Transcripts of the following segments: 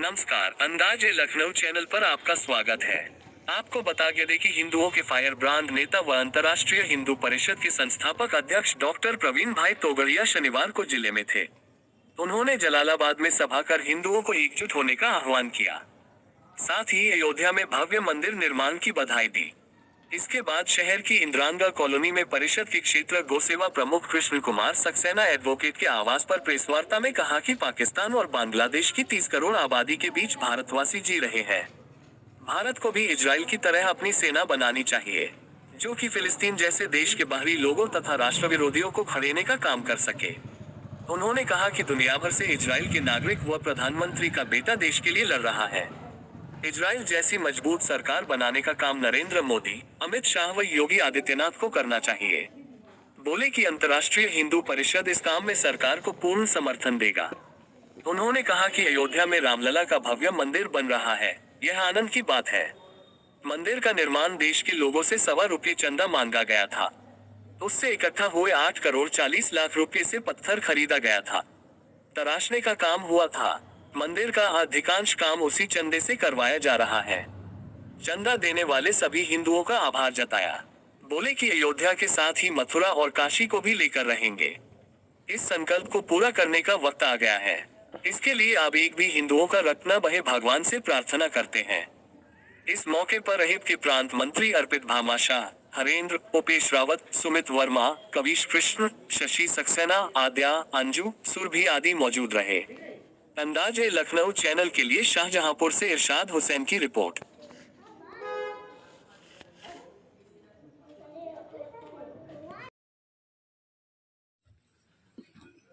नमस्कार, अंदाज़े लखनऊ चैनल पर आपका स्वागत है। आपको बता के दें कि हिंदुओं के फायर ब्रांड नेता व अंतर्राष्ट्रीय हिंदू परिषद के संस्थापक अध्यक्ष डॉक्टर प्रवीण भाई तोगड़िया शनिवार को जिले में थे। उन्होंने जलालाबाद में सभा कर हिंदुओं को एकजुट होने का आह्वान किया। साथ ही अयोध्या में भव्य मंदिर निर्माण की बधाई दी। इसके बाद शहर की इंदिरानगर कॉलोनी में परिषद के क्षेत्र गोसेवा प्रमुख कृष्ण कुमार सक्सेना एडवोकेट के आवास पर प्रेस वार्ता में कहा कि पाकिस्तान और बांग्लादेश की 30 करोड़ आबादी के बीच भारतवासी जी रहे हैं। भारत को भी इजराइल की तरह अपनी सेना बनानी चाहिए, जो कि फिलिस्तीन जैसे देश के बाहरी लोगों तथा राष्ट्र विरोधियों को खदेड़ने का काम कर सके। उन्होंने कहा कि दुनिया भर से इजराइल के नागरिक व प्रधानमंत्री का बेटा देश के लिए लड़ रहा है। इजराइल जैसी मजबूत सरकार बनाने का काम नरेंद्र मोदी, अमित शाह व योगी आदित्यनाथ को करना चाहिए। बोले कि अंतर्राष्ट्रीय हिंदू परिषद इस काम में सरकार को पूर्ण समर्थन देगा। उन्होंने कहा कि अयोध्या में रामलला का भव्य मंदिर बन रहा है, यह आनंद की बात है। मंदिर का निर्माण देश के लोगों से ₹1.25 चंदा मांगा गया था। उससे इकट्ठा हुए 8 करोड़ 40 लाख रुपए से पत्थर खरीदा गया था। तराशने का काम हुआ था। मंदिर का अधिकांश काम उसी चंदे से करवाया जा रहा है। चंदा देने वाले सभी हिंदुओं का आभार जताया। बोले कि अयोध्या के साथ ही मथुरा और काशी को भी लेकर रहेंगे। इस संकल्प को पूरा करने का वक्त आ गया है। इसके लिए अब एक भी हिंदुओं का रक्त न बहे, भगवान से प्रार्थना करते हैं। इस मौके पर अहिब के प्रांत मंत्री अर्पित भामाशाह, हरेंद्र, उपेश रावत, सुमित वर्मा, कविश कृष्ण, शशि सक्सेना, आद्या, अंजू, सुरभि आदि मौजूद रहे। अंदाज़े लखनऊ चैनल के लिए शाहजहांपुर से इरशाद हुसैन की रिपोर्ट।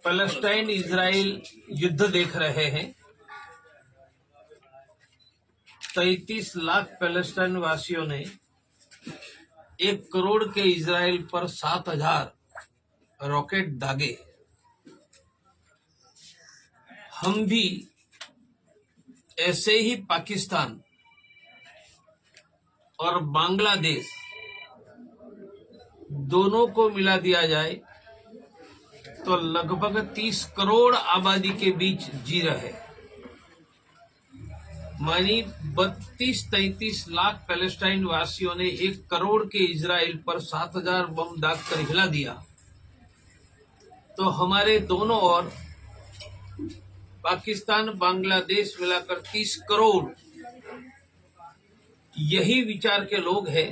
पैलेस्टाइन इजराइल युद्ध देख रहे हैं। 33 लाख पैलेस्टाइन वासियों ने 1 करोड़ के इजराइल पर 7,000 रॉकेट दागे। हम भी ऐसे ही पाकिस्तान और बांग्लादेश दोनों को मिला दिया जाए तो लगभग 30 करोड़ आबादी के बीच जी रहे, मानी 32-33 लाख पैलेस्टाइन वासियों ने 1 करोड़ के इजराइल पर 7,000 बम दाग कर हिला दिया। तो हमारे दोनों ओर पाकिस्तान बांग्लादेश मिलाकर 30 करोड़ यही विचार के लोग हैं।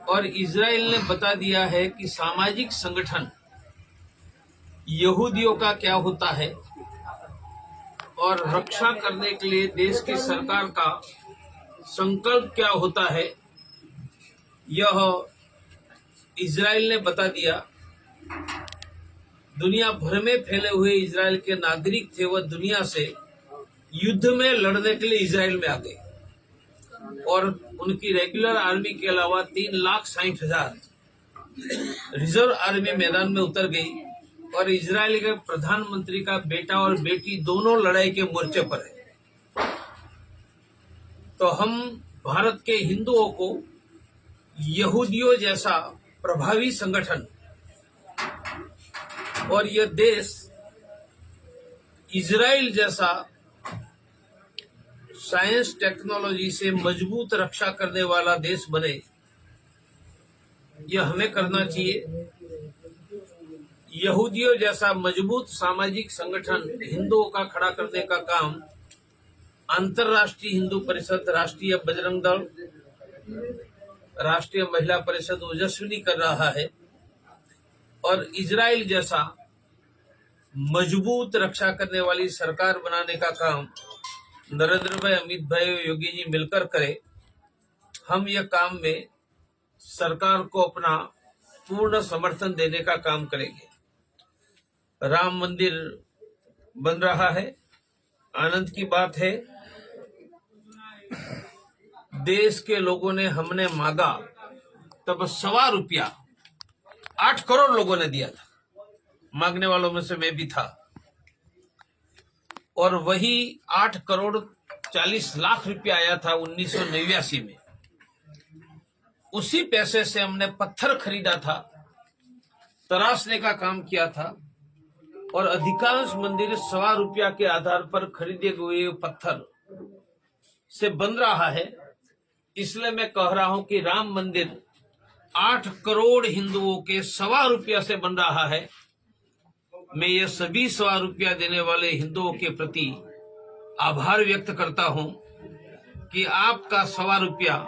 और इजराइल ने बता दिया है कि सामाजिक संगठन यहूदियों का क्या होता है और रक्षा करने के लिए देश की सरकार का संकल्प क्या होता है, यह इजराइल ने बता दिया। दुनिया भर में फैले हुए इजराइल के नागरिक थे, वह दुनिया से युद्ध में लड़ने के लिए इजराइल में आ गए और उनकी रेगुलर आर्मी के अलावा 3,60,000 रिजर्व आर्मी मैदान में उतर गई और इजराइल के प्रधानमंत्री का बेटा और बेटी दोनों लड़ाई के मोर्चे पर है। तो हम भारत के हिंदुओं को यहूदियों जैसा प्रभावी संगठन और यह देश इजराइल जैसा साइंस टेक्नोलॉजी से मजबूत रक्षा करने वाला देश बने, यह हमें करना चाहिए। यहूदियों जैसा मजबूत सामाजिक संगठन हिंदुओं का खड़ा करने का काम अंतर्राष्ट्रीय हिंदू परिषद, राष्ट्रीय बजरंग दल, राष्ट्रीय महिला परिषद ओजस्विनी कर रहा है। और इजराइल जैसा मजबूत रक्षा करने वाली सरकार बनाने का काम नरेंद्र भाई, अमित भाई, योगी जी मिलकर करें। हम यह काम में सरकार को अपना पूर्ण समर्थन देने का काम करेंगे। राम मंदिर बन रहा है, आनंद की बात है। देश के लोगों ने, हमने मांगा तब ₹1.25 8 करोड़ लोगों ने दिया था। मांगने वालों में से मैं भी था। और वही 8 करोड़ 40 लाख रुपया आया था 1989 में। उसी पैसे से हमने पत्थर खरीदा था, तराशने का काम किया था और अधिकांश मंदिर ₹1.25 के आधार पर खरीदे हुए पत्थर से बन रहा है। इसलिए मैं कह रहा हूं कि राम मंदिर 8 करोड़ हिंदुओं के ₹1.25 से बन रहा है। मैं ये सभी ₹1.25 देने वाले हिंदुओं के प्रति आभार व्यक्त करता हूं कि आपका ₹1.25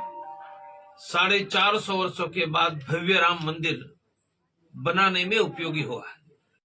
450 वर्षों के बाद भव्य राम मंदिर बनाने में उपयोगी हुआ है।